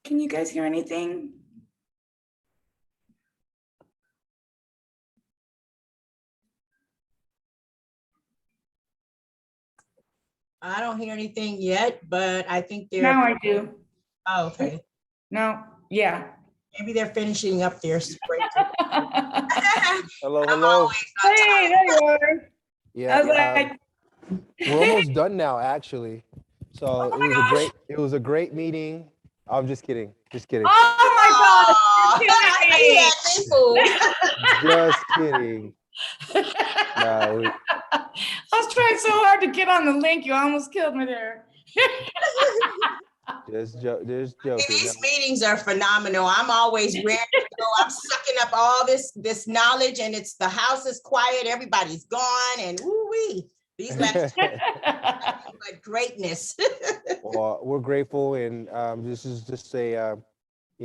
Can you guys hear anything? I don't hear anything yet, but I think Now I do. Oh, okay. No, yeah. Maybe they're finishing up their spray. Hello, I'm hello. always on Hey, time. there you are. I Yeah, was like, we're almost done now, actually. So oh it my was gosh. it was a great meeting. I'm just kidding, just kidding, Oh my gosh. Aw, You're he kidding had me fooled. just kidding. No, me. I was trying so hard to get on the link. You almost killed me there. just Hey, joking. these meetings are phenomenal. I'm always ready to go. I'm sucking up all this knowledge, and it's the house is quiet, everybody's gone, and woo-wee. These last but greatness. Well, we're grateful, and this is just a a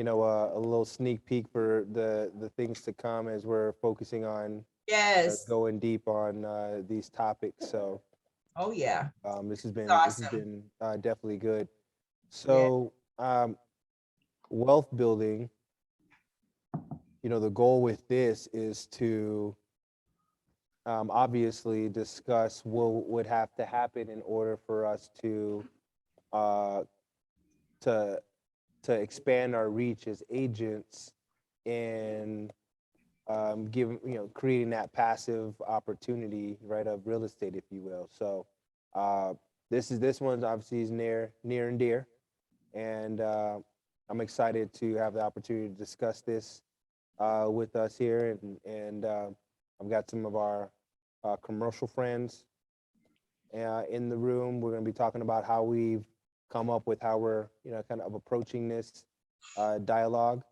little sneak peek for the things to come as we're focusing on Yes. going deep on these topics. So Oh yeah. this has been Awesome. definitely good. So wealth building, the goal with this is to obviously discuss what would have to happen in order for us uh, to to expand our reach as agents and creating that passive opportunity, right, of real estate, if you will. So uh, this one's obviously is near and dear, and I'm excited to have the opportunity to discuss this with us here, and I've got some of our commercial friends in the room. We're going to be talking about how we've come up with how we're kind of approaching this dialogue.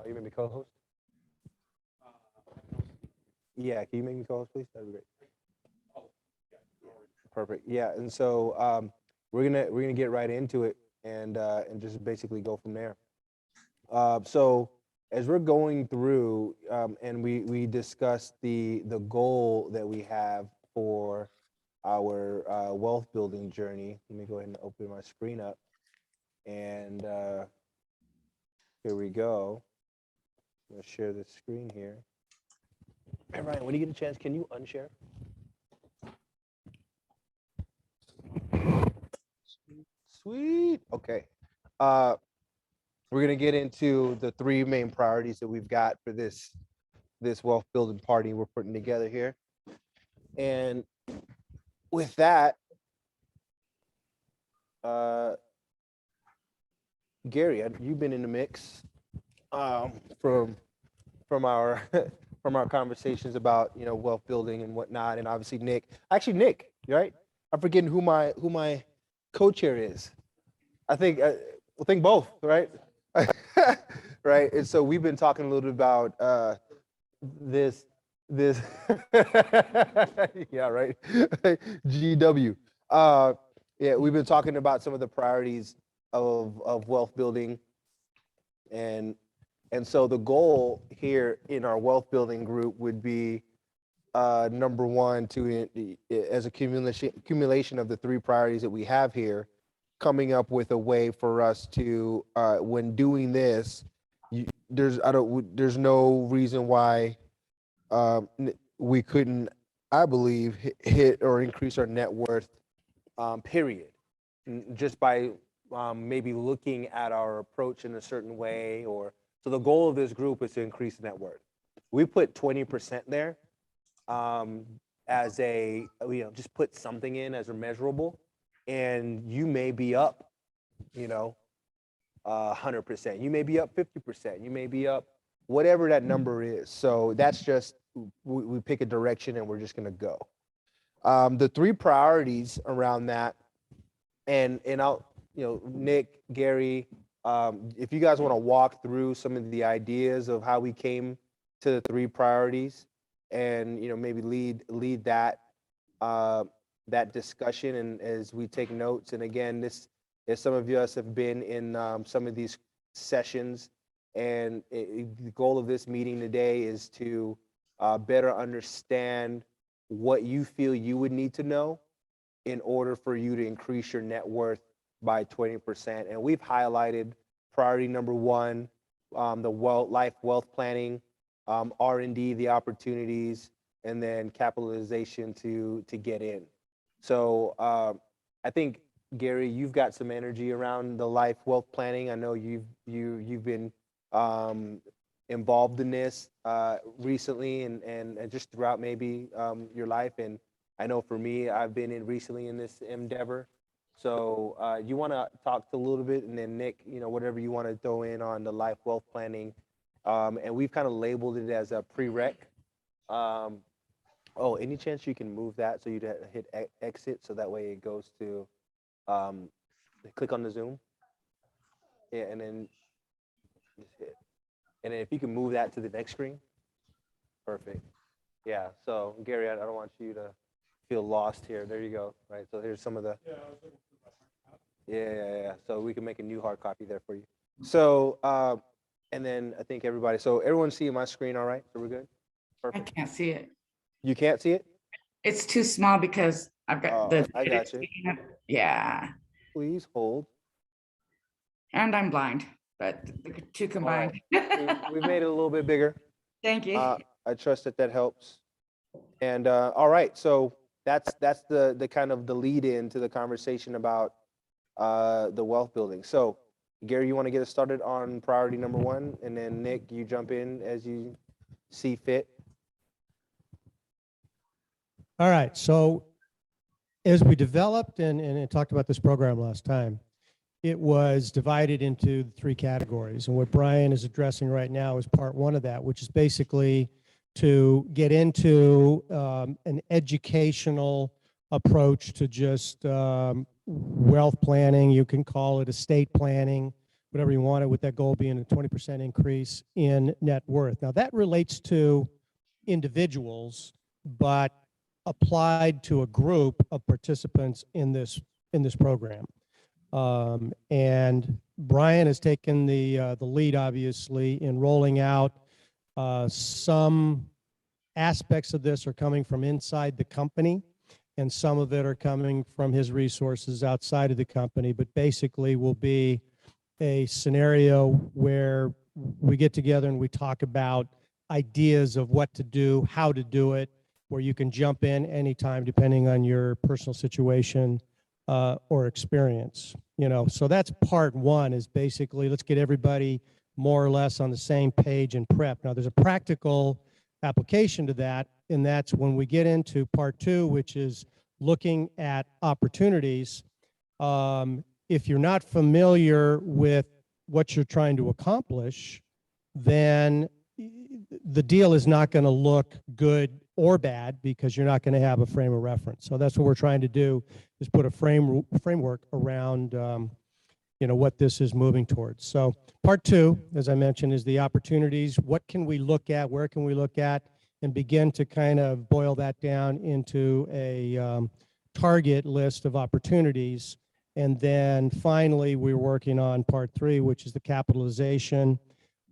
You made me co-host. Yeah, can you make me co-host, please? That'd be great. Perfect. Yeah, and so we're gonna get right into it and just basically go from there. So as we're going through and we discussed the goal that we have for our wealth building journey. Let me go ahead and open my screen up, and here we go. I'm gonna share this screen here. Hey Ryan, when you get a chance, can you unshare? Sweet. Okay. Uh, we're gonna get into the three main priorities that we've got for this wealth building party we're putting together here. And with that, uh, Gary, you've been in the mix from our from our conversations about wealth building and whatnot, and obviously Nick, right? I'm forgetting who my co-chair is. I think both, right? Right. And so we've been talking a little bit about this yeah, right. GW. Yeah, we've been talking about some of the priorities of wealth building, and so the goal here in our wealth building group would be number one, to as a accumulation of the three priorities that we have here, coming up with a way for us to when doing this, there's no reason why we couldn't, I believe, hit or increase our net worth, period. Just by maybe looking at our approach in a certain way. Or so the goal of this group is to increase net worth. We put 20% there as a, just put something in as a measurable, and you may be up, 100%. You may be up 50%. You may be up whatever that number is. So that's just, we pick a direction and we're just going to go. The three priorities around that, and I'll, Nick, Gary, if you guys want to walk through some of the ideas of how we came to the three priorities, and maybe lead that that discussion, and as we take notes. And again, this, as some of us have been in some of these sessions, and the goal of this meeting today is to better understand what you feel you would need to know in order for you to increase your net worth by 20%. And we've highlighted priority number one, the life wealth planning, R&D, the opportunities, and then capitalization to get in. So I think, Gary, you've got some energy around the life wealth planning. I know you've been involved in this recently and just throughout maybe your life. And I know for me, I've been in recently in this endeavor. So you want to talk a little bit, and then Nick, whatever you want to throw in on the life wealth planning. And we've kind of labeled it as a prereq. Oh, any chance you can move that so you'd hit exit so that way it goes to click on the Zoom. Yeah, and then just hit. And then if you can move that to the next screen, perfect. Yeah, so Gary, I don't want you to feel lost here. There you go. Right, so here's some of the. Yeah. So we can make a new hard copy there for you. So, and then I think everybody, so everyone's seeing my screen all right? So we're good? I Perfect. can't see it. You can't see it? It's too small because I've got the. I got you. Yeah, Please hold. and I'm blind, but the two combined. We've made it a little bit bigger. Thank you. I trust that helps. And all right, so that's the kind of the lead in to the conversation about the wealth building. So Gary, you want to get us started on priority number one, and then Nick, you jump in as you see fit. All right. So as we developed and talked about this program last time, it was divided into 3 categories. And what Brian is addressing right now is part 1 of that, which is basically to get into an educational approach to just wealth planning. You can call it estate planning, whatever you want it, with that goal being a 20% increase in net worth. Now that relates to individuals, but applied to a group of participants in this program. And Brian has taken the lead, obviously, in rolling out some aspects of this are coming from inside the company, and some of it are coming from his resources outside of the company, but basically will be a scenario where we get together and we talk about ideas of what to do, how to do it, where you can jump in anytime depending on your personal situation or experience. So that's part 1, is basically let's get everybody more or less on the same page and prep. Now there's a practical application to that, and that's when we get into part 2, which is looking at opportunities. If you're not familiar with what you're trying to accomplish, then the deal is not going to look good or bad because you're not going to have a frame of reference. So that's what we're trying to do, is put a framework around what this is moving towards. So part 2, as I mentioned, is the opportunities. What can we look at? Where can we look at? And begin to kind of boil that down into a target list of opportunities. And then finally, we're working on part 3, which is the capitalization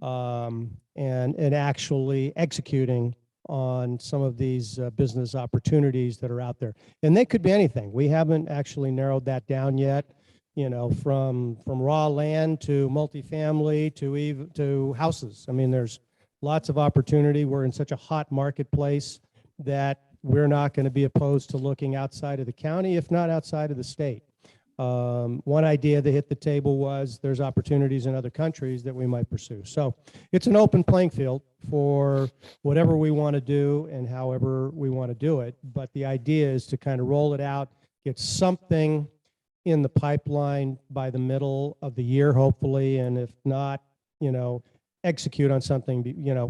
and actually executing on some of these business opportunities that are out there. And they could be anything. We haven't actually narrowed that down yet, from raw land to multifamily to houses. I mean, there's lots of opportunity. We're in such a hot marketplace that we're not going to be opposed to looking outside of the county, if not outside of the state. One idea that hit the table was there's opportunities in other countries that we might pursue. So it's an open playing field for whatever we want to do and however we want to do it. But the idea is to kind of roll it out, get something in the pipeline by the middle of the year, hopefully, and if not, execute on something,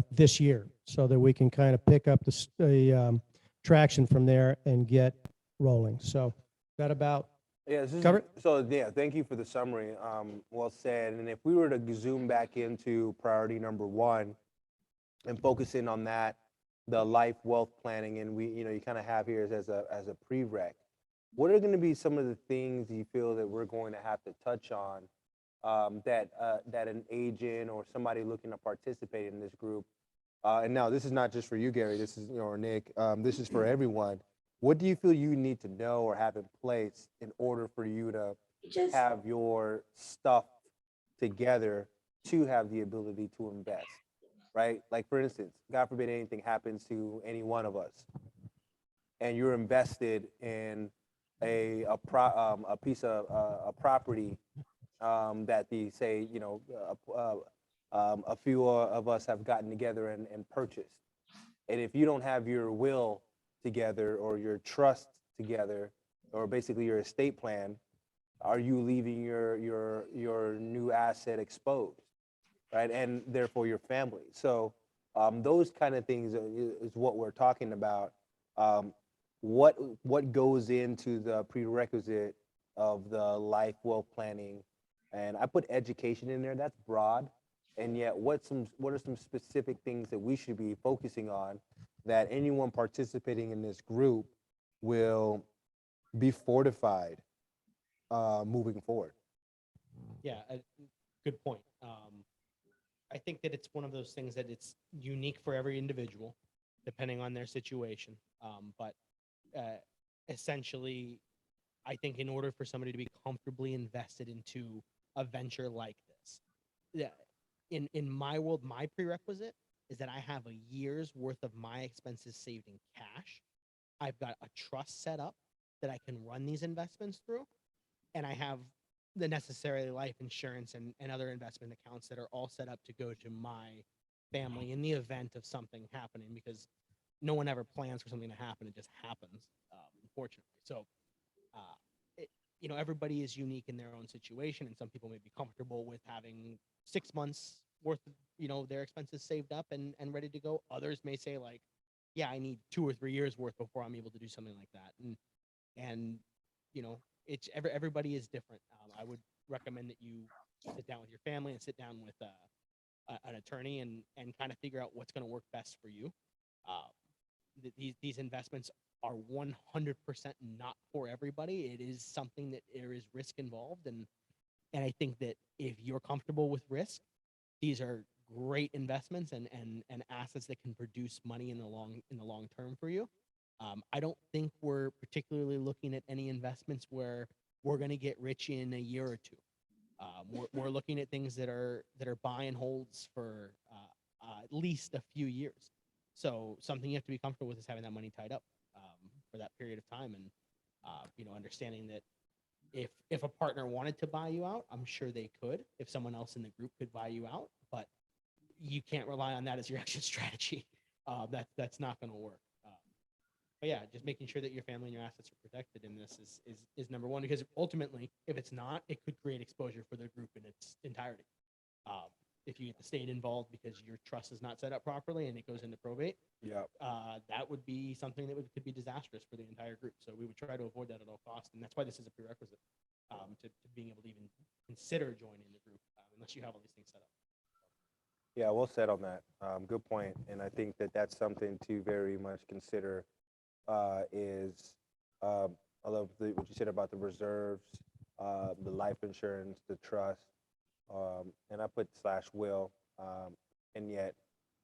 this year, so that we can kind of pick up the traction from there and get rolling. So is that about cover it? So yeah, thank you for the summary. Well said. And if we were to zoom back into priority number 1 and focus in on that, the life wealth planning, and you kind of have here as a prereq. What are going to be some of the things you feel that we're going to have to touch on that an agent or somebody looking to participate in this group? And now this is not just for you, Gary. This is or Nick. This is for everyone. What do you feel you need to know or have in place in order for you to have your stuff together to have the ability to invest, right? Like for instance, God forbid anything happens to any one of us, and you're invested in a piece of a property that the say a few of us have gotten together and purchased. And if you don't have your will together or your trust together, or basically your estate plan, are you leaving your new asset exposed, right? And therefore your family. So those kind of things is what we're talking about. What goes into the prerequisite of the life wealth planning, and I put education in there. That's broad, and yet what are some specific things that we should be focusing on that anyone participating in this group will be fortified moving forward. Yeah, good point. I think that it's one of those things that it's unique for every individual, depending on their situation. But essentially, I think in order for somebody to be comfortably invested into a venture like this, yeah, in my world, my prerequisite is that I have a year's worth of my expenses saved in cash. I've got a trust set up that I can run these investments through, and I have the necessary life insurance and other investment accounts that are all set up to go to my family in the event of something happening, because no one ever plans for something to happen. It just happens, unfortunately. So, everybody is unique in their own situation, and some people may be comfortable with having 6 months worth of, their expenses saved up and ready to go. Others may say like, yeah, I need 2 or 3 years worth before I'm able to do something like that. And it's everybody is different. I would recommend that you sit down with your family and sit down with an attorney and kind of figure out what's going to work best for you. These investments are 100% not for everybody. It is something that there is risk involved, and I think that if you're comfortable with risk, these are great investments and assets that can produce money in the long term for you. I don't think we're particularly looking at any investments where we're going to get rich in a year or two. We're looking at things that are buy and holds for at least a few years. So something you have to be comfortable with is having that money tied up for that period of time, and understanding that if a partner wanted to buy you out, I'm sure they could. If someone else in the group could buy you out, but you can't rely on that as your exit strategy. That's not going to work. But yeah, just making sure that your family and your assets are protected in this is number one, because ultimately, if it's not, it could create exposure for the group in its entirety. If you get the state involved because your trust is not set up properly and it goes into probate, that would be something that could be disastrous for the entire group. So we would try to avoid that at all costs, and that's why this is a prerequisite to being able to even consider joining the group, unless you have all these things set up. Yeah, well said on that. Good point. And I think that that's something to very much consider is I love what you said about the reserves, the life insurance, the trust, and I put / will. And yet,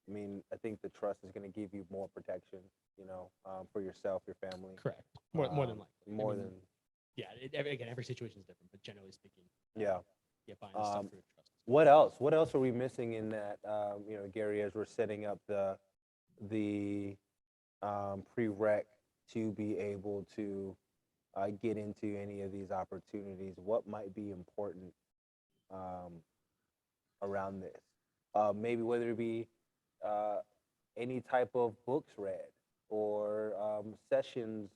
I mean, I think the trust is going to give you more protection, for yourself, your family. Correct. More than likely. More than. Yeah. Again, every situation is different, but generally speaking. Yeah. Buying this stuff through trust. What else? What else are we missing in that? Gary, as we're setting up the prereq to be able to get into any of these opportunities, what might be important around this? Maybe whether it be any type of books read or sessions,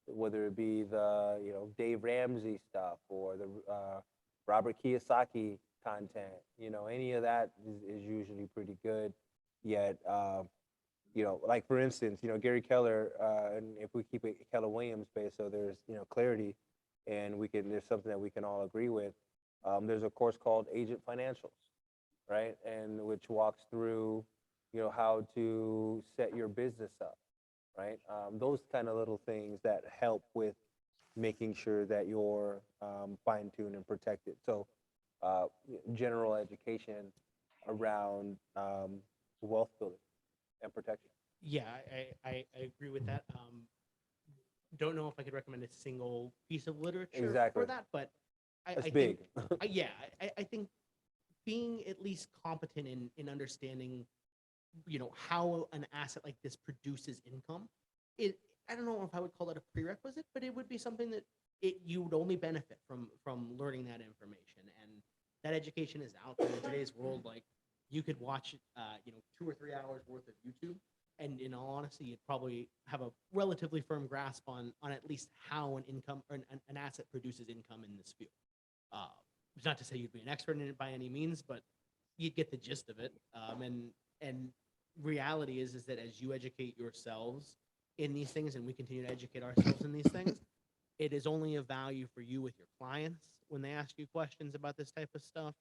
whether it be the Dave Ramsey stuff or the Robert Kiyosaki content, any of that is usually pretty good. Yet, like for instance, Gary Keller, and if we keep it Keller Williams based, so there's clarity, and there's something that we can all agree with. There's a course called Agent Financials, right, and which walks through, how to set your business up, right? Those kind of little things that help with making sure that you're fine-tuned and protected. So general education around wealth building and protection. Yeah, I agree with that. Don't know if I could recommend a single piece of literature Exactly. for that, but That's I big. think, yeah, I think being at least competent in understanding, how an asset like this produces income, I don't know if I would call it a prerequisite, but it would be something that you would only benefit from learning that information. And that education is out there in today's world. Like, you could watch, 2 or 3 hours worth of YouTube, and in all honesty, you'd probably have a relatively firm grasp on at least how an income or an asset produces income in this field. It's not to say you'd be an expert in it by any means, but you'd get the gist of it. And reality is that as you educate yourselves in these things, and we continue to educate ourselves in these things, it is only of value for you with your clients when they ask you questions about this type of stuff.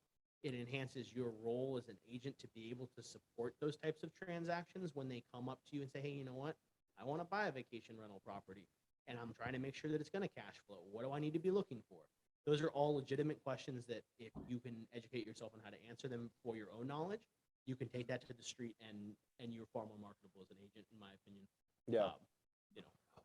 It enhances your role as an agent to be able to support those types of transactions when they come up to you and say, hey, you know what? I want to buy a vacation rental property, and I'm trying to make sure that it's going to cash flow. What do I need to be looking for? Those are all legitimate questions that if you can educate yourself on how to answer them for your own knowledge, you can take that to the street, and you're far more marketable as an agent, in my opinion. Yeah.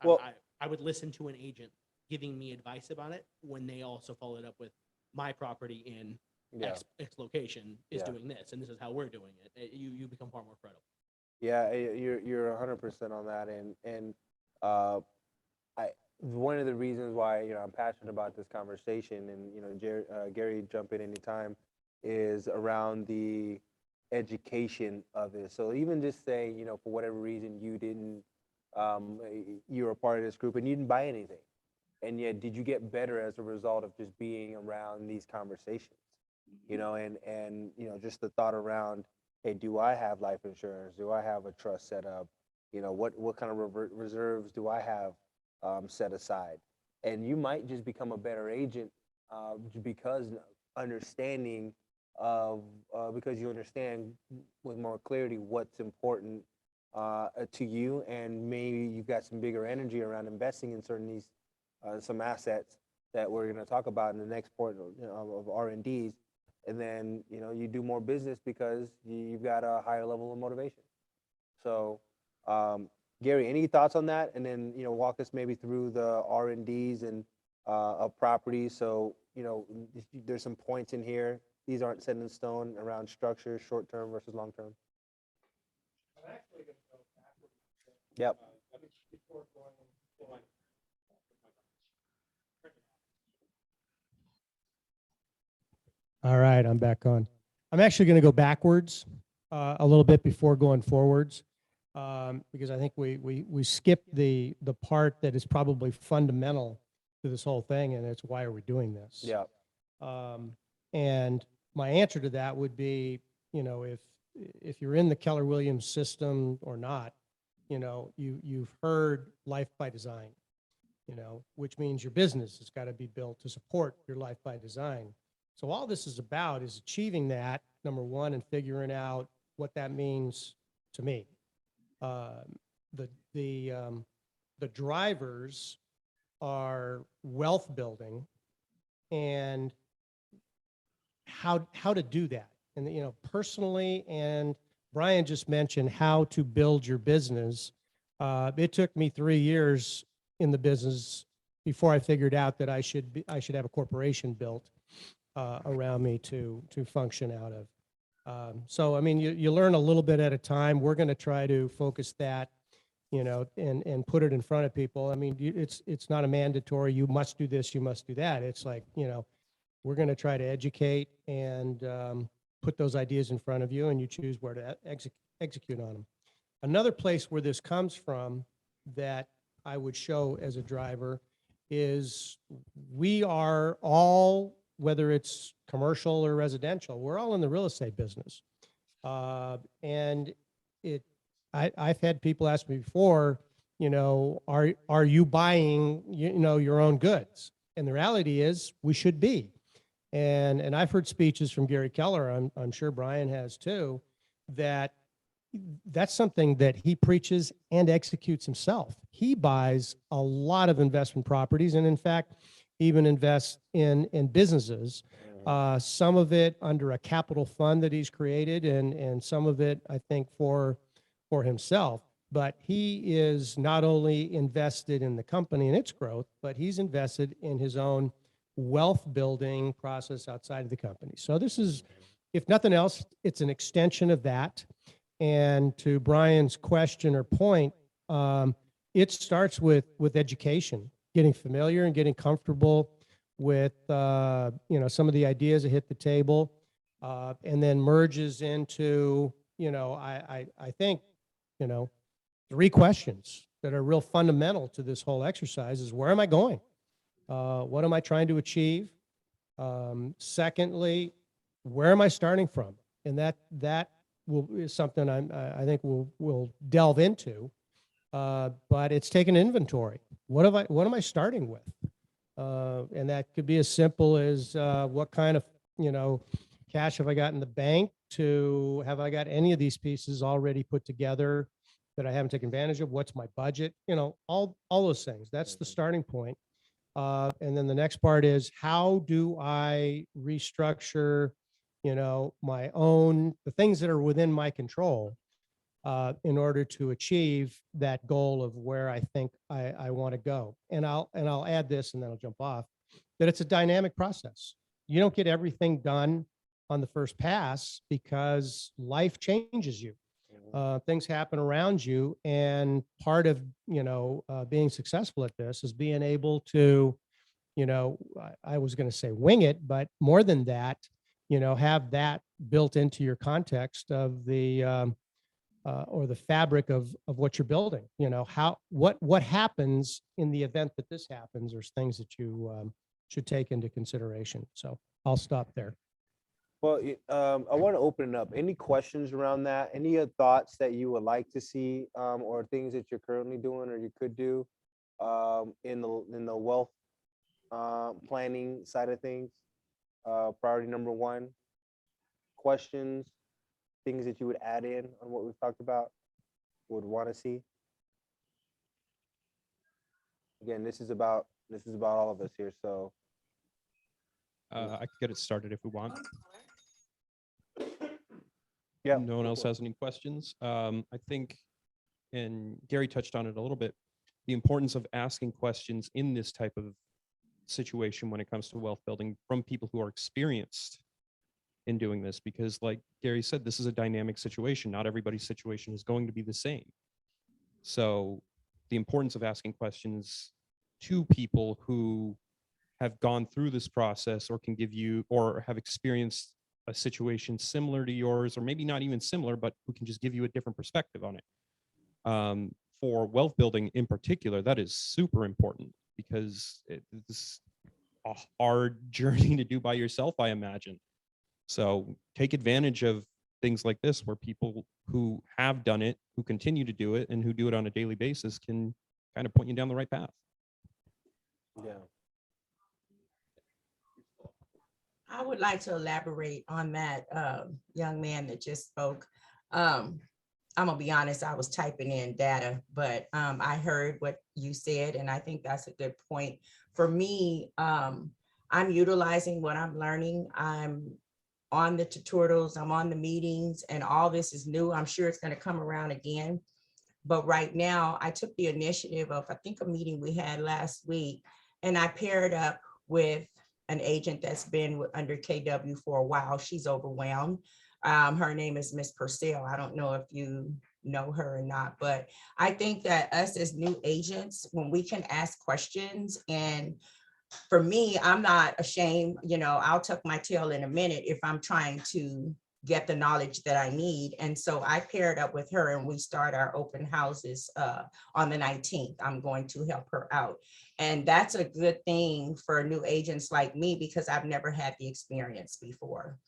Well, Well- I would listen to an agent giving me advice about it when they also followed up with my property in Yeah. X location is Yeah. doing this, and this is how we're doing it. You become far more credible. Yeah, you're 100% on that, and one of the reasons why I'm passionate about this conversation, and Gary, jump in anytime, is around the education of it. So even just say for whatever reason you didn't, you were a part of this group and you didn't buy anything, and yet did you get better as a result of just being around these conversations? And just the thought around, hey, do I have life insurance? Do I have a trust set up? What kind of reserves do I have set aside? And you might just become a better agent because understanding because you understand with more clarity what's important to you, and maybe you've got some bigger energy around investing in some assets that we're going to talk about in the next part of R&Ds. And then you do more business because you've got a higher level of motivation. So Gary, any thoughts on that? And then walk us maybe through the R&Ds and of properties. So there's some points in here. These aren't set in stone around structure, short term versus long term. I'm actually going to go backwards. Yep. Before going forward. All right, I'm back on. I'm actually going to go backwards a little bit before going forwards, because I think we skipped the part that is probably fundamental to this whole thing, and it's why are we doing this? Yeah. And my answer to that would be, if you're in the Keller Williams system or not, you've heard life by design, which means your business has got to be built to support your life by design. So all this is about is achieving that, number one, and figuring out what that means to me. The drivers are wealth building and how to do that. And personally, and Brian just mentioned how to build your business. It took me 3 years in the business before I figured out that I should have a corporation built around me to function out of. So, I mean, you learn a little bit at a time. We're going to try to focus that, and put it in front of people. I mean, it's not a mandatory, you must do this, you must do that. It's like, we're going to try to educate and put those ideas in front of you, and you choose where to execute on them. Another place where this comes from that I would show as a driver is we are all, whether it's commercial or residential, we're all in the real estate business. And I've had people ask me before, are you buying, your own goods? And the reality is we should be. And I've heard speeches from Gary Keller, I'm sure Brian has too, that's something that he preaches and executes himself. He buys a lot of investment properties, and in fact, even invests in businesses. Some of it under a capital fund that he's created, and some of it, I think, for himself. But he is not only invested in the company and its growth, but he's invested in his own wealth building process outside of the company. So this is, if nothing else, it's an extension of that. And to Brian's question or point, it starts with education, getting familiar and getting comfortable with some of the ideas that hit the table, and then merges into I think three questions that are real fundamental to this whole exercise: is where am I going? What am I trying to achieve? Secondly, where am I starting from? And that is something I think we'll delve into. But it's taking inventory. What am I starting with? And that could be as simple as what kind of cash have I got in the bank, to have I got any of these pieces already put together that I haven't taken advantage of? What's my budget? All those things. That's the starting point. And then the next part is, how do I restructure, the things that are within my control, in order to achieve that goal of where I think I want to go. And I'll add this, and then I'll jump off, that it's a dynamic process. You don't get everything done on the first pass, because life changes you. Things happen around you, and part of being successful at this is being able to, I was going to say wing it, but more than that, have that built into your context of the or the fabric of what you're building. What happens in the event that this happens, or things that you should take into consideration. So I'll stop there. Well, I want to open it up. Any questions around that? Any thoughts that you would like to see, or things that you're currently doing or you could do in the wealth planning side of things? Priority number one. Questions, things that you would add in on what we've talked about, would want to see. Again, this is about all of us here. So I could get it started if we want. yeah. No one else has any questions. I think, and Gary touched on it a little bit, the importance of asking questions in this type of situation when it comes to wealth building from people who are experienced in doing this, because like Gary said, this is a dynamic situation. Not everybody's situation is going to be the same. So the importance of asking questions to people who have gone through this process, or can give you, or have experienced a situation similar to yours, or maybe not even similar, but who can just give you a different perspective on it. For wealth building in particular, that is super important, because it's a hard journey to do by yourself, I imagine. So take advantage of things like this, where people who have done it, who continue to do it, and who do it on a daily basis can kind of point you down the right path. Yeah. I would like to elaborate on that young man that just spoke. I'm gonna be honest, I was typing in data, but I heard what you said, and I think that's a good point. For me, I'm utilizing what I'm learning. I'm on the tutorials, I'm on the meetings, and all this is new. I'm sure it's gonna come around again. But right now, I took the initiative of, I think, a meeting we had last week, and I paired up with an agent that's been under KW for a while. She's overwhelmed. Her name is Miss Purcell. I don't know if you know her or not, but I think that us as new agents, when we can ask questions, and for me, I'm not ashamed, I'll tuck my tail in a minute if I'm trying to get the knowledge that I need. And so I paired up with her, and we start our open houses on the 19th. I'm going to help her out. And that's a good thing for new agents like me, because I've never had the experience before.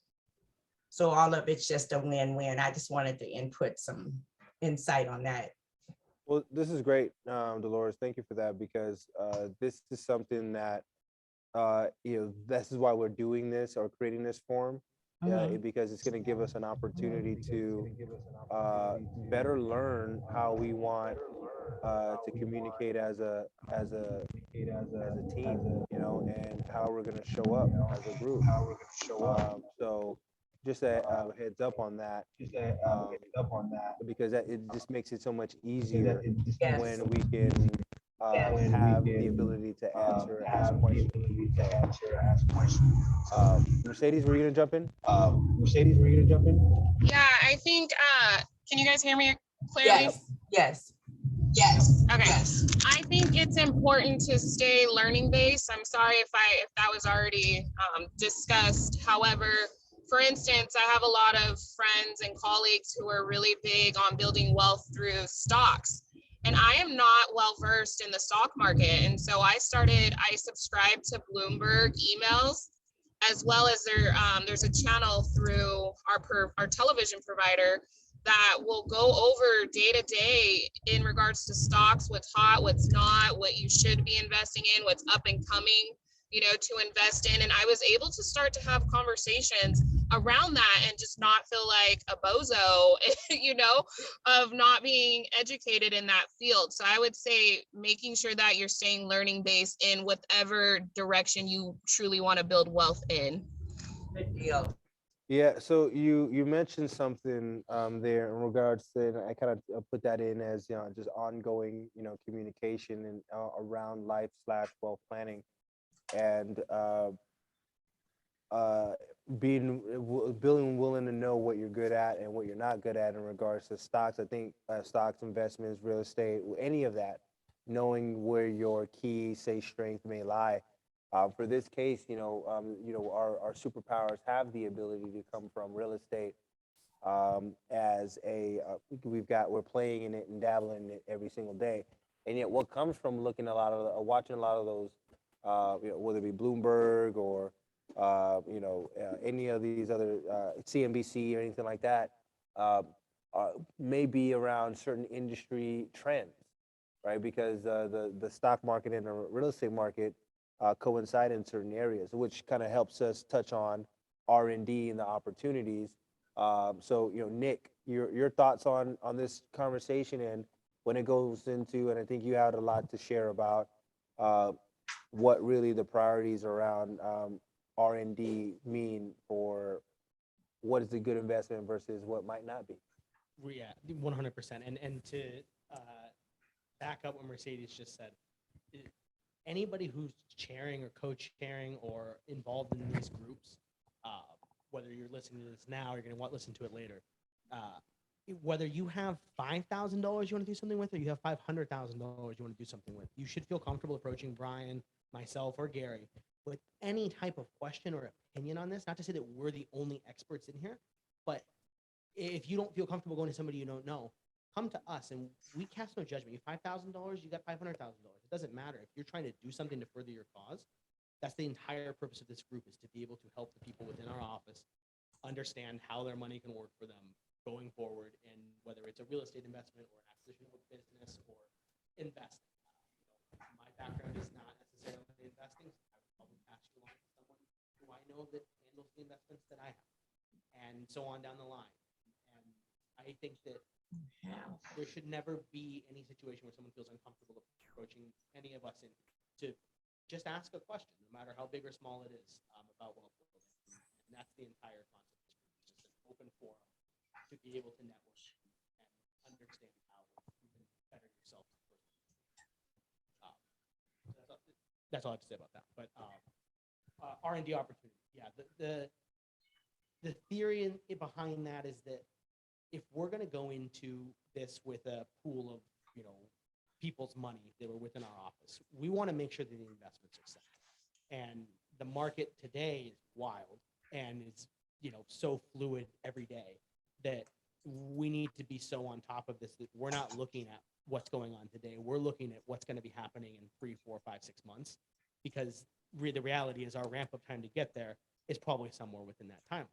So all of it's just a win-win. I just wanted to input some insight on that. Well, this is great, Dolores. Thank you for that, because this is something that this is why we're doing this, or creating this forum. Because it's going to give us an opportunity to better learn how we want to communicate as a team, and how we're going to show up as a group. So just a heads up on that, because it just makes it so much easier Yes. when we can have the ability to answer, ask questions. Mercedes, were you gonna jump in? Yeah, I think, can you guys hear me clearly? Yes, yes. Okay. I think it's important to stay learning based. I'm sorry if that was already discussed. However, for instance, I have a lot of friends and colleagues who are really big on building wealth through stocks. And I am not well versed in the stock market. And so I subscribed to Bloomberg emails, as well as there's a channel through our television provider that will go over day to day in regards to stocks, what's hot, what's not, what you should be investing in, what's up and coming, to invest in. And I was able to start to have conversations around that and just not feel like a bozo, of not being educated in that field. So I would say making sure that you're staying learning based in whatever direction you truly want to build wealth in. Good deal. Yeah, so you mentioned something there in regards to, and I kind of put that in as just ongoing communication and around life/wealth planning, and being willing to know what you're good at and what you're not good at in regards to stocks. I think stocks, investments, real estate, any of that, knowing where your key, say, strength may lie. For this case, our superpowers have the ability to come from real estate. As we're playing in it and dabbling in it every single day, and yet what comes from looking watching a lot of those, whether it be Bloomberg or any of these other CNBC or anything like that, may be around certain industry trends, right? Because the stock market and the real estate market coincide in certain areas, which kind of helps us touch on R&D and the opportunities. So, Nick, your thoughts on this conversation and when it goes into, and I think you had a lot to share about what really the priorities around R&D mean for what is a good investment versus what might not be. Yeah, 100%. And to back up what Mercedes just said, anybody who's chairing or co-chairing or involved in these groups, whether you're listening to this now or you're going to listen to it later, whether you have $5,000 you want to do something with, or you have $500,000 you want to do something with, you should feel comfortable approaching Brian, myself, or Gary with any type of question or opinion on this. Not to say that we're the only experts in here, but if you don't feel comfortable going to somebody you don't know, come to us and we cast no judgment. You have $5,000, you got $500,000. It doesn't matter. If you're trying to do something to further your cause, that's the entire purpose of this group, is to be able to help the people within our office understand how their money can work for them going forward, and whether it's a real estate investment or an acquisition of a business or investing. My background is not necessarily investing. So I would probably pass you along to someone who I know that handles the investments that I have, and so on down the line. And I think that there should never be any situation where someone feels uncomfortable approaching any of us to just ask a question, no matter how big or small it is, about wealth building. And that's the entire concept of this group. It's just an open forum to be able to network and understand how you can better yourself. That's all I have to say about that. But R&D opportunity, yeah. The theory behind that is that if we're going to go into this with a pool of people's money that are within our office, we want to make sure that the investments are set. And the market today is wild and it's so fluid every day that we need to be so on top of this that we're not looking at what's going on today. We're looking at what's going to be happening in 3, 4, 5, 6 months, because the reality is our ramp up time to get there is probably somewhere within that timeline.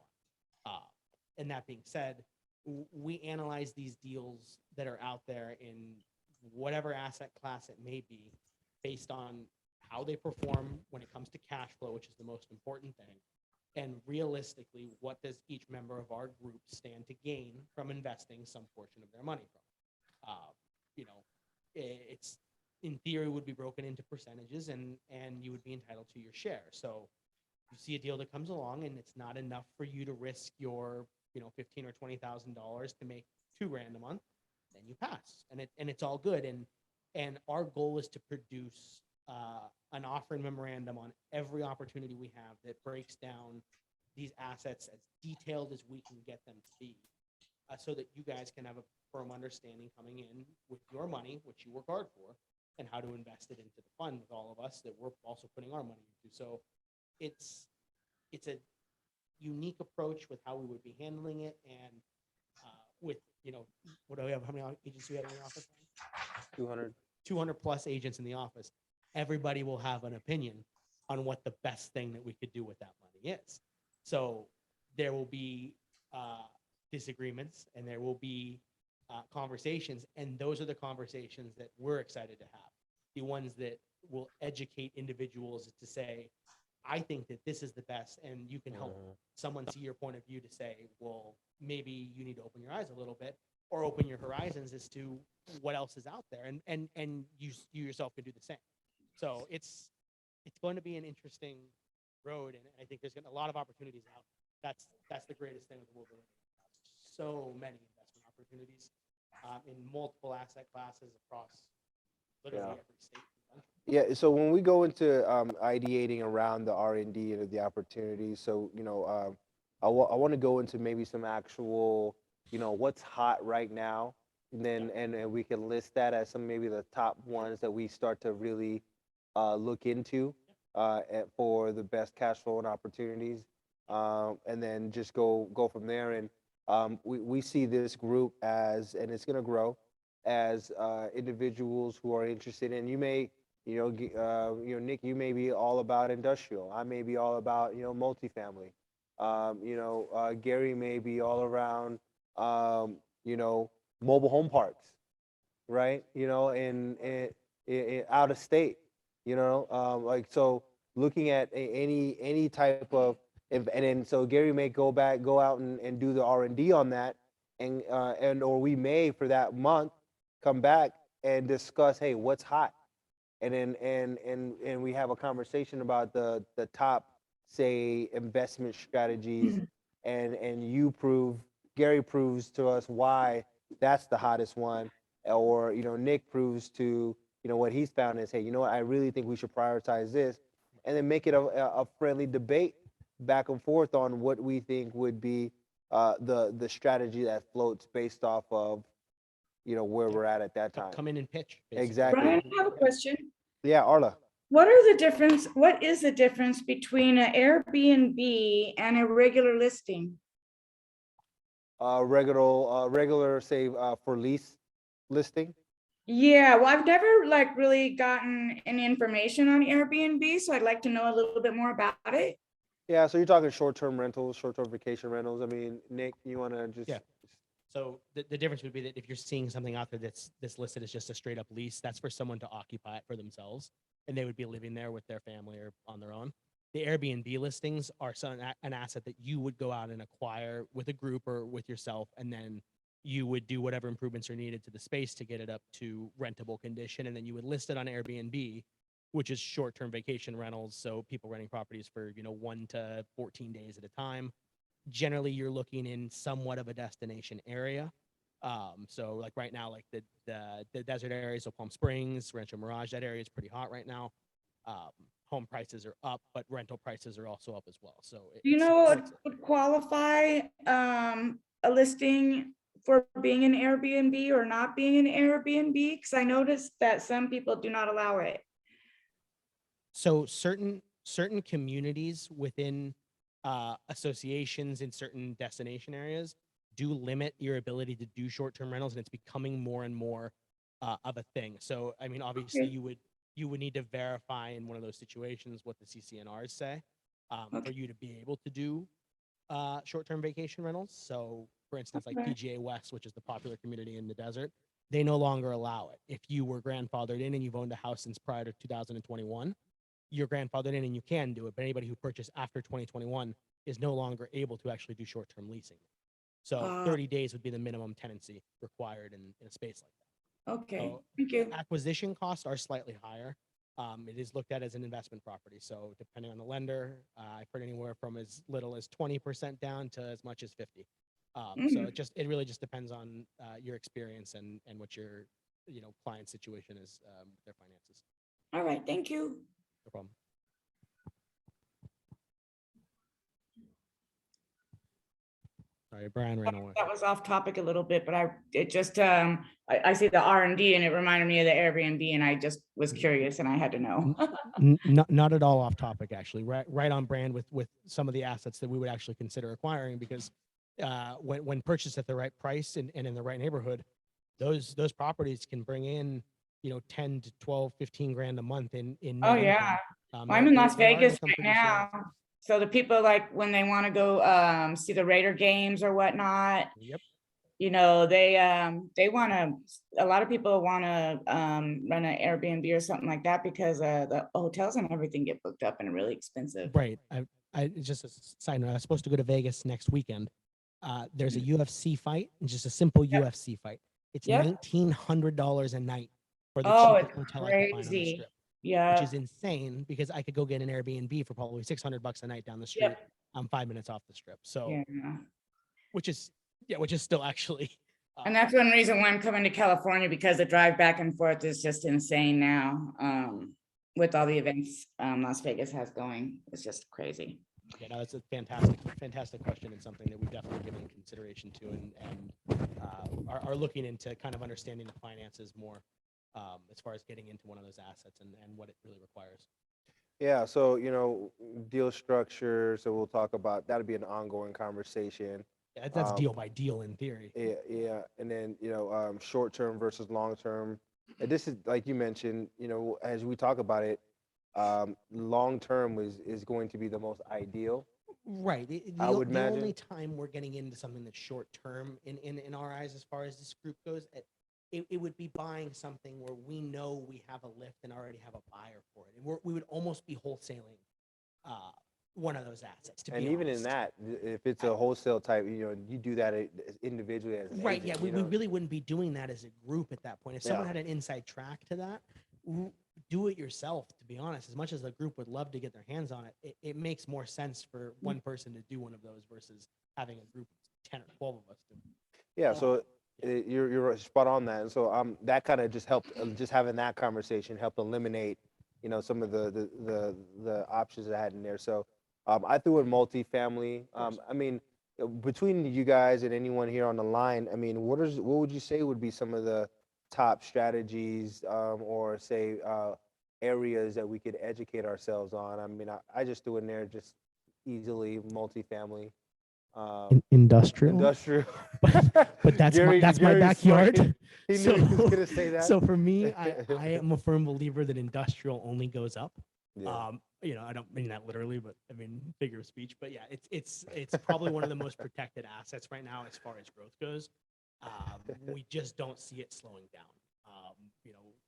And that being said, we analyze these deals that are out there in whatever asset class it may be, based on how they perform when it comes to cash flow, which is the most important thing. And realistically, what does each member of our group stand to gain from investing some portion of their money from? It's, in theory, would be broken into percentages, and you would be entitled to your share. So you see a deal that comes along and it's not enough for you to risk your $15,000 or $20,000 to make $2,000 a month, then you pass, and it's all good. And And our goal is to produce an offering memorandum on every opportunity we have that breaks down these assets as detailed as we can get them to be, so that you guys can have a firm understanding coming in with your money, which you work hard for, and how to invest it into the fund with all of us that we're also putting our money into. So it's a unique approach with how we would be handling it, and with, what do we have? How many agents do we have in the office? 200. 200 plus agents in the office. Everybody will have an opinion on what the best thing that we could do with that money is. So there will be disagreements, and there will be conversations, and those are the conversations that we're excited to have. The ones that will educate individuals to say, I think that this is the best, and you can help someone see your point of view to say, well, maybe you need to open your eyes a little bit, or open your horizons as to what else is out there, and you yourself can do the same. So it's going to be an interesting road, and I think there's a lot of opportunities out. That's the greatest thing with the world. So many investment opportunities in multiple asset classes across literally Yeah. every state. Yeah, so when we go into ideating around the R&D and the opportunities, so I want to go into maybe some actual, what's hot right now, and then and we can list that as some maybe the top ones that we start to really look into for the best cash flow and opportunities, and then just go from there. And we see this group as, and it's going to grow as individuals who are interested in. You may. Nick, you may be all about industrial. I may be all about, multifamily. Gary may be all around, mobile home parks, right? In out of state, so looking at any type of, and then so Gary may go out and do the R&D on that, and or we may for that month come back and discuss, hey, what's hot? And then and we have a conversation about the top, say, investment strategies, and Gary proves to us why that's the hottest one, or Nick proves to what he's found is, hey, I really think we should prioritize this, and then make it a friendly debate back and forth on what we think would be the strategy that floats based off of where we're at that time. Come in and pitch. Basically. Exactly. Brian, I have a question. Yeah, Arla. What is the difference between an Airbnb and a regular listing? Regular, say, for lease listing. Yeah, well, I've never really gotten any information on Airbnb, so I'd like to know a little bit more about it. Yeah, so you're talking short-term rentals, short-term vacation rentals. I mean, Nick, you want to just? Yeah. So the difference would be that if you're seeing something out there that's listed as just a straight up lease, that's for someone to occupy it for themselves, and they would be living there with their family or on their own. The Airbnb listings are an asset that you would go out and acquire with a group or with yourself, and then you would do whatever improvements are needed to the space to get it up to rentable condition, and then you would list it on Airbnb, which is short-term vacation rentals. So people renting properties for 1 to 14 days at a time. Generally, you're looking in somewhat of a destination area. So like right now, like the desert areas of Palm Springs, Rancho Mirage, that area is pretty hot right now. Home prices are up, but rental prices are also up as well. So Do you know what would qualify a listing for being an Airbnb or not being an Airbnb? Because I noticed that some people do not allow it. So certain communities within associations in certain destination areas do limit your ability to do short-term rentals, and it's becoming more and more of a thing. So I mean, obviously, Okay. you would need to verify in one of those situations what the CCNRs say for you to be able to do short-term vacation rentals. So for instance, like Okay. PGA West, which is the popular community in the desert, they no longer allow it. If you were grandfathered in and you've owned a house since prior to 2021, you're grandfathered in and you can do it. But anybody who purchased after 2021 is no longer able to actually do short-term leasing. So 30 days would be the minimum tenancy required in a space like that. Okay, So thank you. acquisition costs are slightly higher. It is looked at as an investment property. So depending on the lender, I've heard anywhere from as little as 20% down to as much as 50. So it really just depends on your experience and what you're client situation is their finances. All right, thank you. No problem. Sorry, Brian ran away. That was off topic a little bit, but I see the R&D and it reminded me of the Airbnb and I just was curious and I had to know. Not at all off topic, actually. Right on brand with some of the assets that we would actually consider acquiring, because when purchased at the right price and in the right neighborhood, those properties can bring in 10 to 12, 15 grand a month in Oh, net yeah. income. Well, I'm in Las They are Vegas income right producing now. assets. So the people like when they want to go see the Raider games or whatnot, Yep. they want to, a lot of people want to run an Airbnb or something like that because the hotels and everything get booked up and really expensive. Right. Just a side note, I was supposed to go to Vegas next weekend. There's a UFC fight, just a simple Yep. UFC fight. It's Yep. $1,900 a night for the Oh, cheapest it's hotel I could find on the crazy. strip, Yeah. which is insane because I could go get an Airbnb for probably $600 a night down the street. Yep. I'm 5 minutes off the strip. So, Yeah. which is still actually. And that's one reason why I'm coming to California, because the drive back and forth is just insane now. With all the events Las Vegas has going, it's just crazy. Yeah, no, that's a fantastic question, and something that we've definitely given consideration to, and are looking into kind of understanding the finances more, as far as getting into one of those assets and what it really requires. Yeah, so deal structure. So we'll talk about that'll be an ongoing conversation. Yeah, that's deal by deal in theory. Yeah, and then short term versus long term. And this is like you mentioned. As we talk about it, long term is going to be the most ideal. Right. I would the only imagine. time we're getting into something that's short term in our eyes, as far as this group goes, it would be buying something where we know we have a lift and already have a buyer for it. And we would almost be wholesaling one of those assets. To And be even in honest. that, if it's a wholesale type, you do that individually as an Right. agent, Yeah. We really wouldn't be doing that as a group at that point. If someone Yeah. had an inside track to that, do it yourself. To be honest, as much as the group would love to get their hands on it, it makes more sense for one person to do one of those versus having a group of 10 or 12 of us do. Yeah, so you're spot on that, and so that kind of just helped. Just having that conversation helped eliminate, some of the options I had in there. So I threw in multifamily. I mean, between you guys and anyone here on the line, I mean, what would you say would be some of the top strategies or say areas that we could educate ourselves on? I mean, I just threw in there just easily multifamily. Industrial. But that's my Gary's backyard. smirking. He knew he was gonna say that. So for me, I am a firm believer that industrial only goes up. Yeah. I don't mean that literally, but I mean figure of speech. But yeah, it's probably one of the most protected assets right now as far as growth goes. We just don't see it slowing down.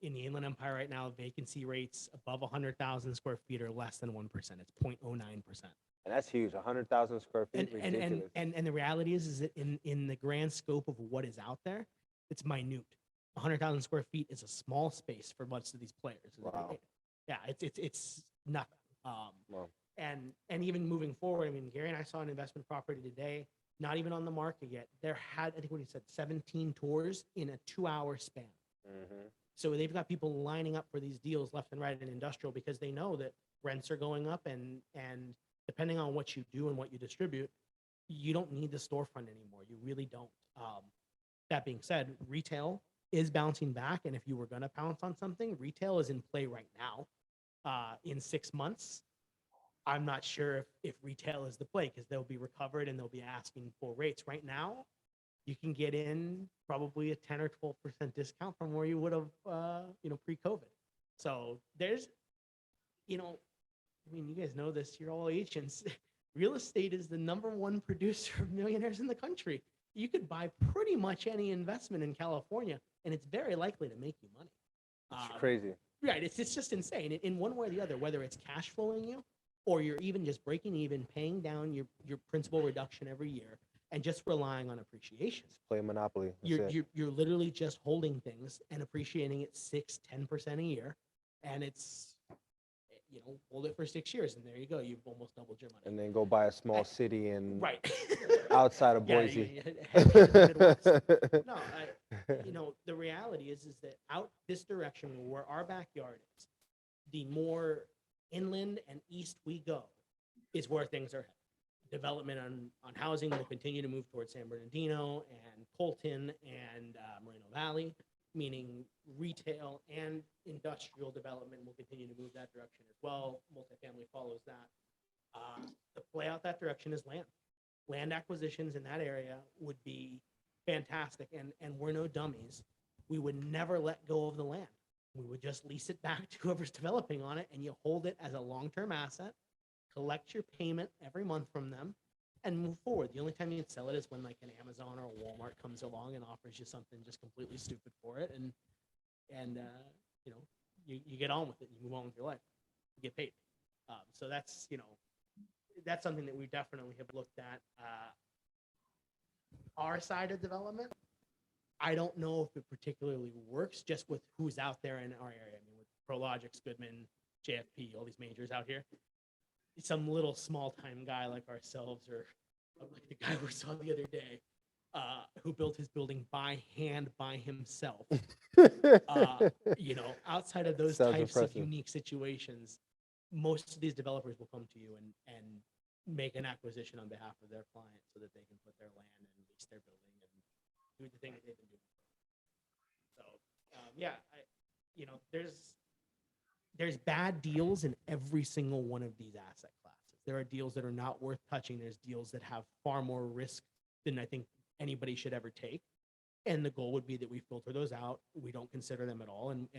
In the Inland Empire right now, vacancy rates above 100,000 square feet are less than 1%. It's 0.09%. And that's huge. 100,000 square feet. Ridiculous. And the reality is that in the grand scope of what is out there, it's minute. 100,000 square feet is a small space for most of these players. Wow. Yeah, it's nothing. Wow. And even moving forward, I mean, Gary and I saw an investment property today, not even on the market yet. I think what he said, 17 tours in a 2-hour span. Mhm. So they've got people lining up for these deals left and right in industrial because they know that rents are going up and depending on what you do and what you distribute, you don't need the storefront anymore. You really don't. That being said, retail is bouncing back. And if you were going to pounce on something, retail is in play right now. In 6 months, I'm not sure if retail is the play because they'll be recovered and they'll be asking for rates. Right now, you can get in probably a 10 or 12% discount from where you would have, pre-COVID. So there's, I mean, you guys know this, you're all agents. Real estate is the #1 producer of millionaires in the country. You could buy pretty much any investment in California, and it's very likely to make you money. It's crazy. Right, it's just insane. In one way or the other, whether it's cash flowing you, or you're even just breaking even, paying down your principal reduction every year, and just relying on appreciation. Play Monopoly. That's it. You're literally just holding things and appreciating it 6-10% a year, and it's hold it for 6 years, and there you go. You've almost doubled your money. And then go buy a small city and Right. outside of Yeah, Boise. head to the Midwest. No, the reality is that out this direction where our backyard is, the more inland and east we go is where things are headed. Development on housing will continue to move towards San Bernardino and Colton and Moreno Valley, meaning retail and industrial development will continue to move that direction as well. Multifamily follows that. The play out that direction is land. Land acquisitions in that area would be fantastic, and we're no dummies. We would never let go of the land. We would just lease it back to whoever's developing on it, and you hold it as a long-term asset, collect your payment every month from them, and move forward. The only time you'd sell it is when like an Amazon or a Walmart comes along and offers you something just completely stupid for it, and you get on with it, you move on with your life, you get paid. So that's that's something that we definitely have looked at. Our side of development, I don't know if it particularly works just with who's out there in our area. I mean, with Prologix, Goodman, JFP, all these majors out here. Some little small-time guy like ourselves, or like the guy we saw the other day, who built his building by hand by himself. Outside of those Sounds types impressive. of unique situations, most of these developers will come to you and make an acquisition on behalf of their client so that they can put their land and lease their building and do the thing that they've been doing. So, there's bad deals in every single one of these asset classes. There are deals that are not worth touching. There's deals that have far more risk than I think anybody should ever take. And the goal would be that we filter those out. We don't consider them at all. And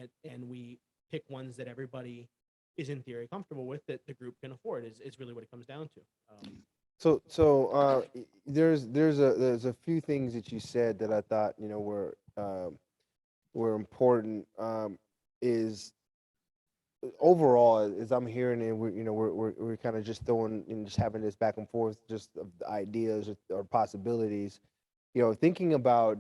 we pick ones that everybody is in theory comfortable with, that the group can afford is really what it comes down to. There's a few things that you said that I thought were important. Is overall, as I'm hearing, and we're kind of just throwing and just having this back and forth, just of the ideas or possibilities. Thinking about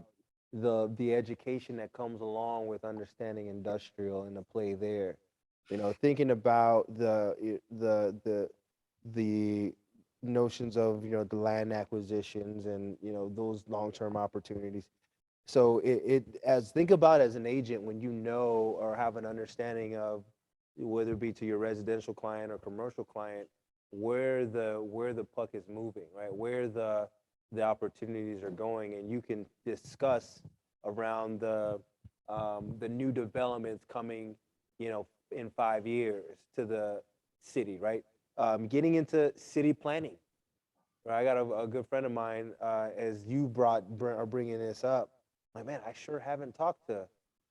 the education that comes along with understanding industrial and the play there. Thinking about the notions of the land acquisitions and those long-term opportunities. So think about as an agent, when or have an understanding of, whether it be to your residential client or commercial client, where the puck is moving, right? Where the opportunities are going, and you can discuss around the new developments coming, in 5 years to the city, right? Getting into city planning, right? I got a good friend of mine, as you are bringing this up, like, man, I sure haven't talked to,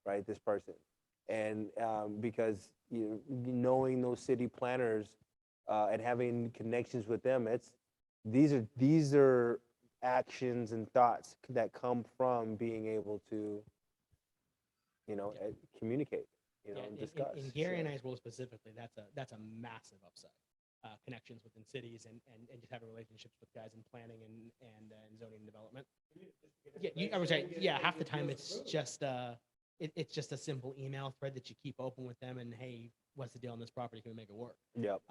right, this person. And because knowing those city planners and having connections with them, these are actions and thoughts that come from being able to communicate, and discuss. In Gary and I's role specifically, that's a massive upside. Connections within cities and just having relationships with guys in planning and zoning and development. I would say, half the time it's just a simple email thread that you keep open with them, and hey, what's the deal on this property? Can we make it work? Yep.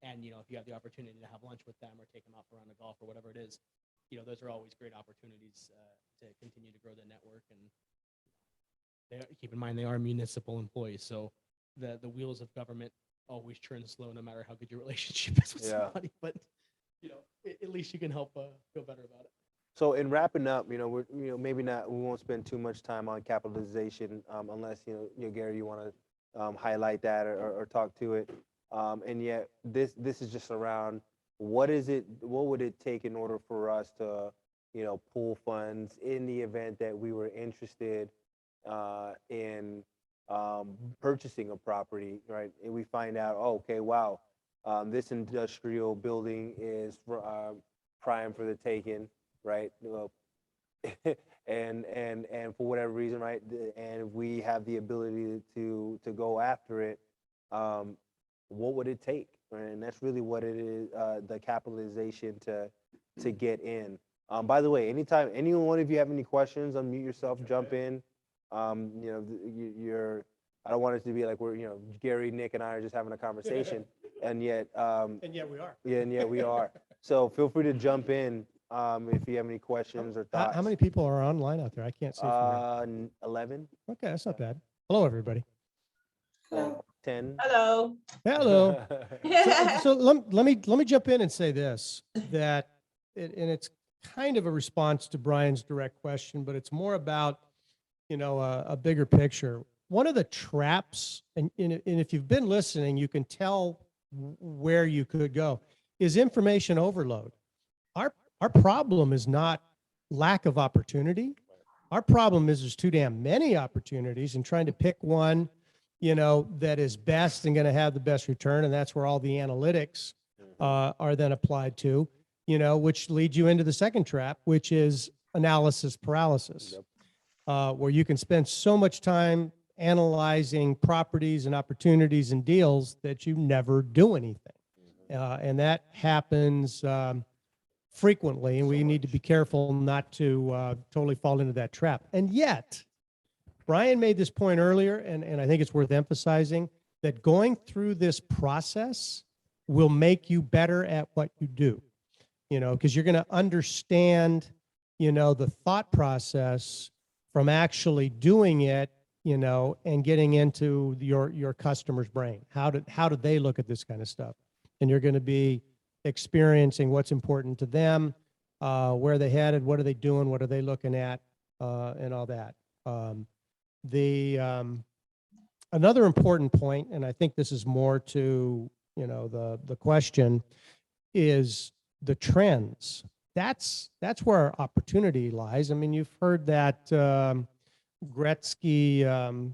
And if you have the opportunity to have lunch with them or take them out for a round of golf or whatever it is, those are always great opportunities to continue to grow the network. And keep in mind, they are municipal employees, so the wheels of government always churn slow, no matter how good your relationship is with somebody. But at least you can help feel better about it. So in wrapping up, we're maybe not. We won't spend too much time on capitalization, unless Gary, you want to highlight that or talk to it. And yet this is just around what would it take in order for us to pool funds in the event that we were interested in purchasing a property, right? And we find out, okay, wow, this industrial building is prime for the taking, right? Well, and for whatever reason, right? And we have the ability to go after it. What would it take? Right? And that's really what it is, the capitalization to get in. By the way, anytime any one of you have any questions, unmute yourself, jump in. You're I don't want it to be like we're Gary, Nick, and I are just having a conversation, and yet And yet we are. yeah, and yet we are. So feel free to jump in. If you have any questions or thoughts. How many people are online out there? I can't see from here. 11, Okay, that's not bad. Hello, everybody. Hello. 10. Hello. Hello. So let me jump in and say this, that, and it's kind of a response to Brian's direct question, but it's more about, a bigger picture. One of the traps, and if you've been listening, you can tell where you could go, is information overload. Our problem is not lack of opportunity. Our problem is there's too damn many opportunities, and trying to pick one, that is best and going to have the best return. And that's where all the analytics are then applied to, which leads you into the second trap, which is analysis paralysis, where you can spend so much time analyzing properties and opportunities and deals that you never do anything. And that happens frequently, and we need to be careful not to totally fall into that trap. And yet, Brian made this point earlier, and I think it's worth emphasizing, that going through this process will make you better at what you do, because you're going to understand, the thought process from actually doing it, and getting into your customer's brain. How do they look at this kind of stuff? And you're going to be experiencing what's important to them, where they headed, what are they doing, what are they looking at, and all that. Another important point, and I think this is more to the question, is the trends. That's where our opportunity lies. I mean, you've heard that Gretzky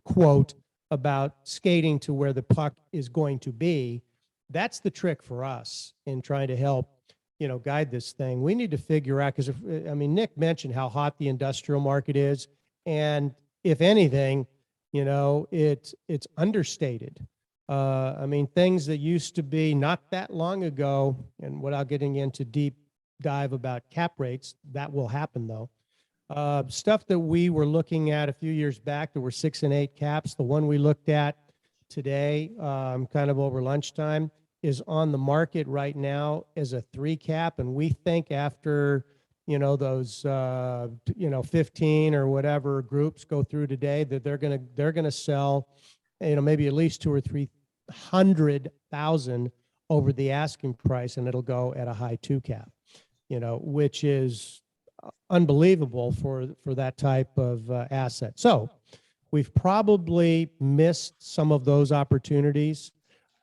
quote about skating to where the puck is going to be. That's the trick for us in trying to help guide this thing. We need to figure out, because Nick mentioned how hot the industrial market is, and if anything, it's understated. Things that used to be not that long ago, and without getting into deep dive about cap rates, that will happen though. Stuff that we were looking at a few years back, there were 6 and 8 caps. The one we looked at today, kind of over lunchtime, is on the market right now as a 3 cap. And we think after, those, 15 or whatever groups go through today, that they're going to sell, maybe at least 200,000 or 300,000 over the asking price, and it'll go at a high 2 cap, which is unbelievable for that type of asset. So we've probably missed some of those opportunities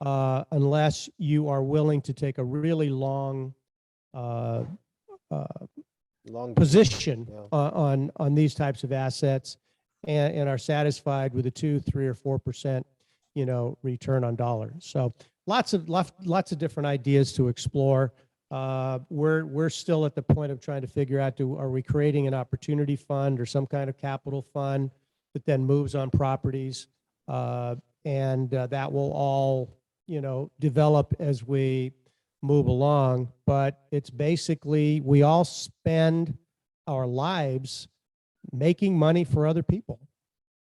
unless you are willing to take a really long position on these types of assets, and are satisfied with a 2, 3, or 4%, return on dollars. So lots of different ideas to explore. We're still at the point of trying to figure out, are we creating an opportunity fund or some kind of capital fund that then moves on properties, and that will all develop as we move along. But it's basically, we all spend our lives making money for other people,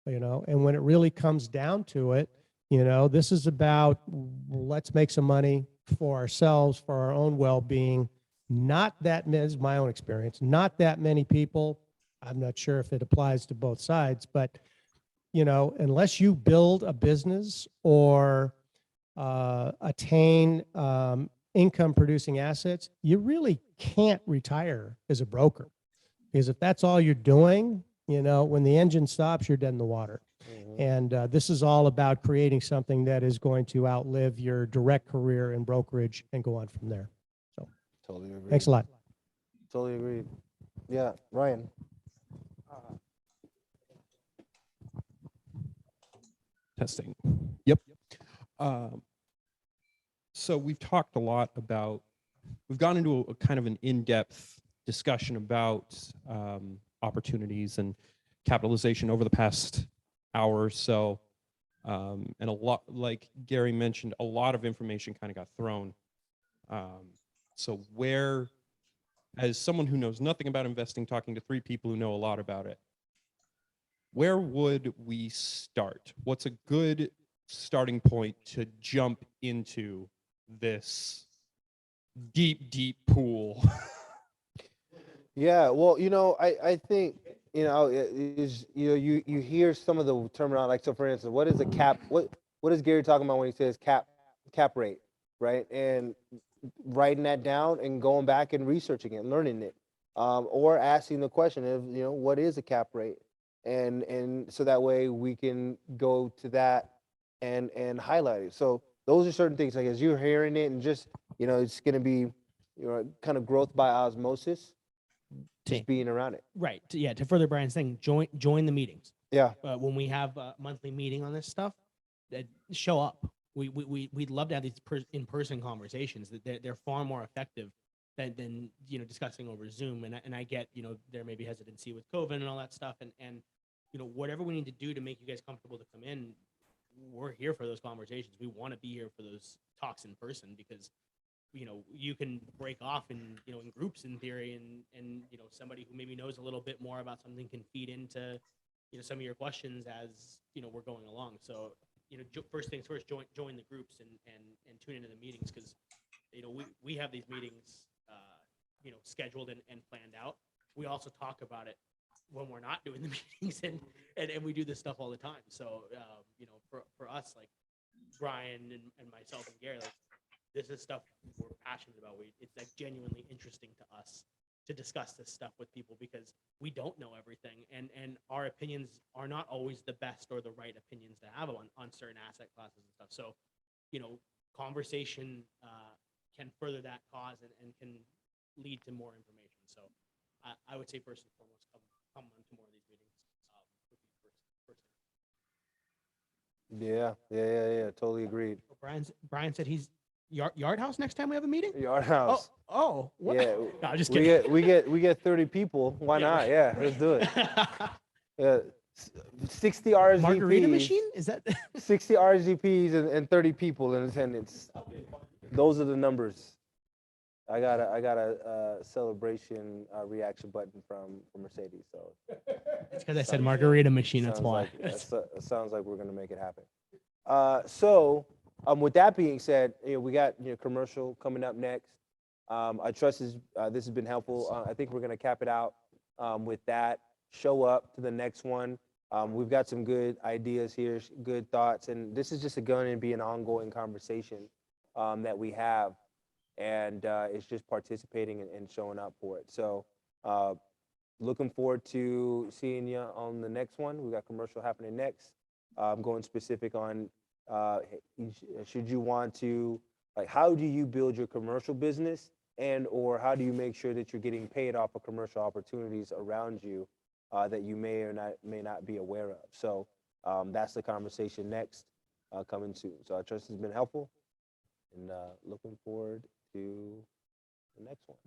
and when it really comes down to it, this is about, let's make some money for ourselves, for our own well-being. Not that many, is my own experience, not that many people, I'm not sure if it applies to both sides, but unless you build a business or attain income producing assets, you really can't retire as a broker. Because if that's all you're doing, when the engine stops, you're dead in the water. And this is all about creating something that is going to outlive your direct career in brokerage and go on from there. So Totally agree. thanks a lot. Totally agree. Yeah, Ryan. Testing. Yep. So we've talked a lot about, we've gone into a kind of an in-depth discussion about opportunities and capitalization over the past hour or so. And a lot, like Gary mentioned, a lot of information kind of got thrown. So where, as someone who knows nothing about investing, talking to 3 people who know a lot about it, where would we start? What's a good starting point to jump into this deep, deep pool. Yeah, well, I think, you hear some of the terminology, like, so for instance, what is a cap? What is Gary talking about when he says cap rate, right? And writing that down and going back and researching it, learning it, or asking the question of, what is a cap rate? And so that way we can go to that and highlight it. So those are certain things, like, as you're hearing it, and just, it's going to be, kind of growth by osmosis, just being around it. Right. Yeah. To further Brian's thing, join the meetings. Yeah. When we have a monthly meeting on this stuff, show up. We'd love to have these in-person conversations. That they're far more effective than discussing over Zoom. And I get there may be hesitancy with COVID and all that stuff. And whatever we need to do to make you guys comfortable to come in, we're here for those conversations. We want to be here for those talks in person, because you can break off in groups in theory, and somebody who maybe knows a little bit more about something can feed into some of your questions as we're going along. So first things first, join the groups and tune into the meetings, because we have these meetings scheduled and planned out. We also talk about it when we're not doing the meetings, and we do this stuff all the time. So for us, like Brian and myself and Gary, like, this is stuff we're passionate about. It's like genuinely interesting to us to discuss this stuff with people, because we don't know everything, and our opinions are not always the best or the right opinions to have on certain asset classes and stuff. So, conversation can further that cause and can lead to more information. So I would say first and foremost, come on to more of these meetings. Would be first thing. Yeah. Totally agreed. Brian said he's Yard House next time we have a meeting. Yard house. Oh, what? Yeah. No, I'm just We kidding. get 30 people. Why Yeah, not? right. Yeah, let's do it. Yeah. 60 RSVPs. Margarita machine? Is that? 60 RSVPs and 30 people in attendance. Those are the numbers. I got a celebration reaction button from Mercedes. So It's because I said margarita machine. That's sounds why. it sounds like we're gonna make it happen. So with that being said, we got commercial coming up next. I trust this has been helpful. I think we're gonna cap it out with that. Show up to the next one. We've got some good ideas here, good thoughts, and this is just going to be an ongoing conversation that we have, and it's just participating and showing up for it. So looking forward to seeing you on the next one. We got commercial happening next. I'm going specific on should you want to, like, how do you build your commercial business, and or how do you make sure that you're getting paid off of commercial opportunities around you that you may or may not be aware of. So that's the conversation next, coming soon. So I trust it's been helpful, and looking forward to the next one.